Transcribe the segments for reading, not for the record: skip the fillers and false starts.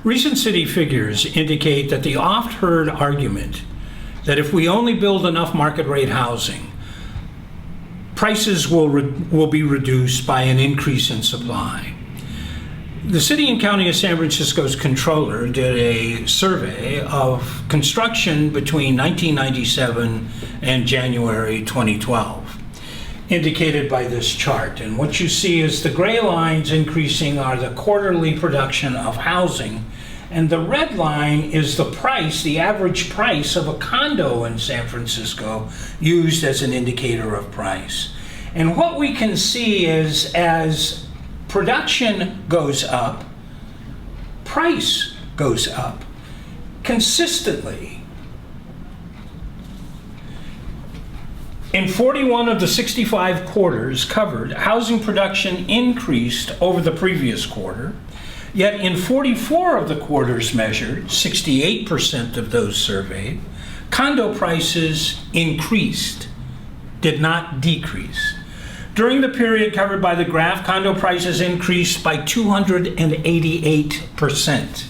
Recent city figures indicate that the oft-heard argument that if we only build enough market-rate housing, prices will be reduced by an increase in supply. The City and County of San Francisco's comptroller did a survey of construction between 1997 and January 2012, indicated by this chart. And what you see is the gray lines increasing are the quarterly production of housing, and the red line is the price, the average price of a condo in San Francisco, used as an indicator of price. And what we can see is as production goes up, price goes up consistently. In 41 of the 65 quarters covered, housing production increased over the previous quarter, yet in 44 of the quarters measured, 68% of those surveyed, condo prices increased, did not decrease. During the period covered by the graph, condo prices increased by 288%,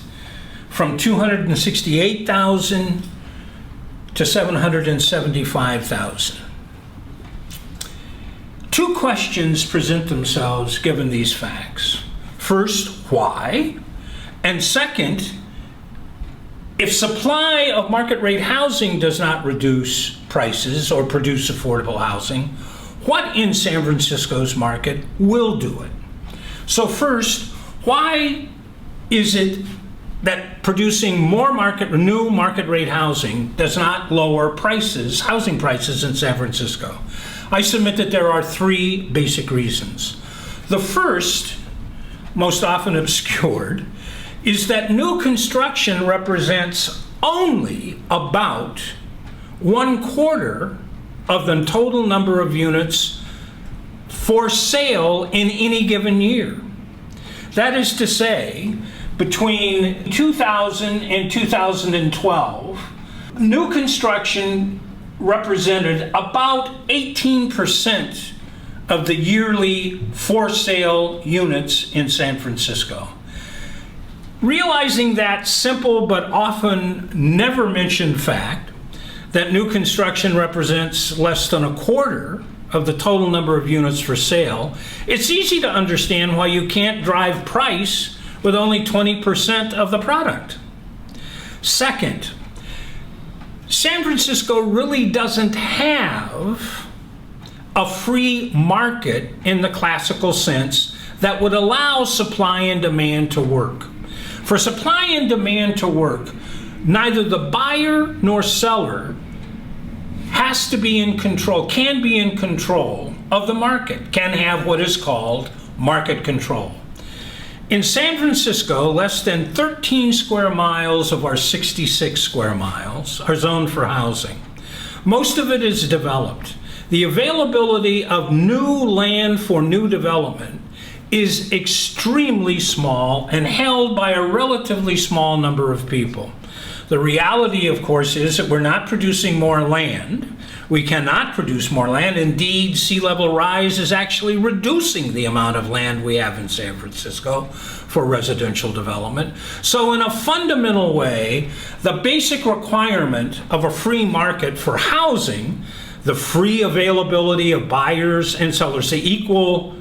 from $268,000 to $775,000. Two questions present themselves given these facts. First, why? And second, if supply of market-rate housing does not reduce prices or produce affordable housing, what in San Francisco's market will do it? So first, why is it that producing more new market-rate housing does not lower prices, housing prices in San Francisco? I submit that there are three basic reasons. The first, most often obscured, is that new construction represents only about 1/4 of the total number of units for sale in any given year. That is to say, between 2000 and 2012, new construction represented about 18% of the yearly for sale units in San Francisco. Realizing that simple but often never mentioned fact, that new construction represents less than 1/4 of the total number of units for sale, it's easy to understand why you can't drive price with only 20% of the product. Second, San Francisco really doesn't have a free market in the classical sense that would allow supply and demand to work. For supply and demand to work, neither the buyer nor seller has to be in control, can be in control of the market, can have what is called market control. In San Francisco, less than 13 square miles of our 66 square miles are zoned for housing. Most of it is developed. The availability of new land for new development is extremely small and held by a relatively small number of people. The reality, of course, is that we're not producing more land. We cannot produce more land. Indeed, sea level rise is actually reducing the amount of land we have in San Francisco for residential development. So in a fundamental way, the basic requirement of a free market for housing, the free availability of buyers and sellers, the equal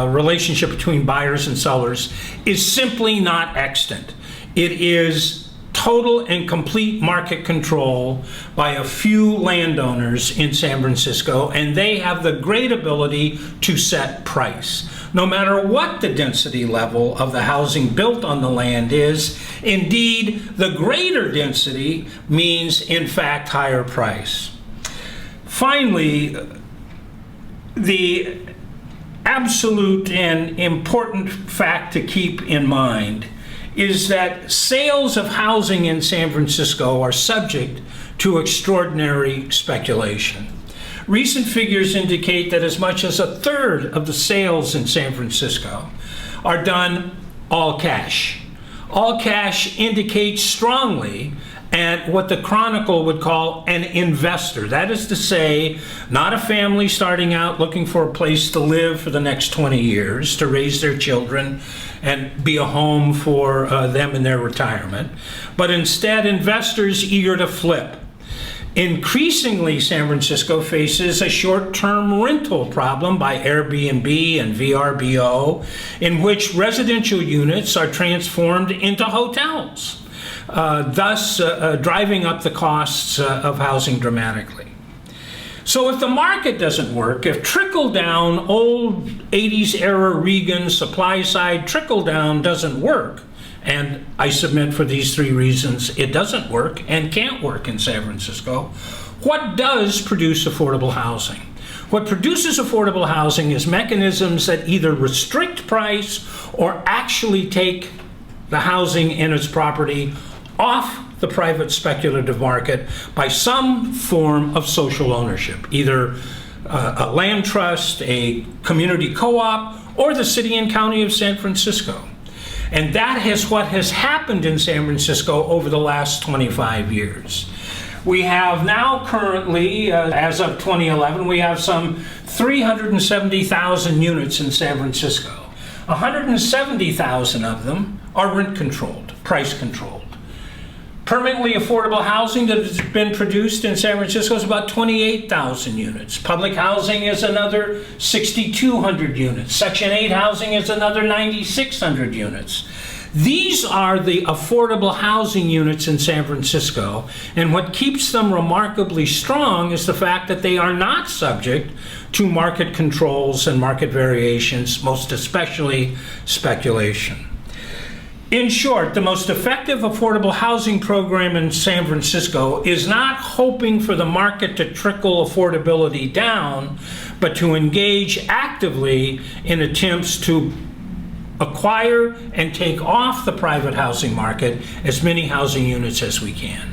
relationship between buyers and sellers, is simply not extant. It is total and complete market control by a few landowners in San Francisco, and they have the great ability to set price. No matter what the density level of the housing built on the land is, indeed, the greater density means, in fact, higher price. Finally, the absolute and important fact to keep in mind is that sales of housing in San Francisco are subject to extraordinary speculation. Recent figures indicate that as much as 1/3 of the sales in San Francisco are done all cash. All cash indicates strongly and what the Chronicle would call an investor. That is to say, not a family starting out looking for a place to live for the next 20 years, to raise their children and be a home for them in their retirement, but instead investors eager to flip. Increasingly, San Francisco faces a short-term rental problem by Airbnb and VRBO, in which residential units are transformed into hotels, thus driving up the costs of housing dramatically. So if the market doesn't work, if trickle-down, old 80s era Reagan supply-side trickle-down doesn't work, and I submit for these three reasons it doesn't work and can't work in San Francisco, what does produce affordable housing? What produces affordable housing is mechanisms that either restrict price or actually take the housing in its property off the private speculative market by some form of social ownership, either a land trust, a community co-op, or the city and county of San Francisco. And that is what has happened in San Francisco over the last 25 years. We have now currently, as of 2011, we have some 370,000 units in San Francisco. 170,000 of them are rent controlled, price controlled. Permanently affordable housing that has been produced in San Francisco is about 28,000 units. Public housing is another 6,200 units. Section 8 housing is another 9,600 units. These are the affordable housing units in San Francisco, and what keeps them remarkably strong is the fact that they are not subject to market controls and market variations, most especially speculation. In short, the most effective affordable housing program in San Francisco is not hoping for the market to trickle affordability down, but to engage actively in attempts to acquire and take off the private housing market as many housing units as we can.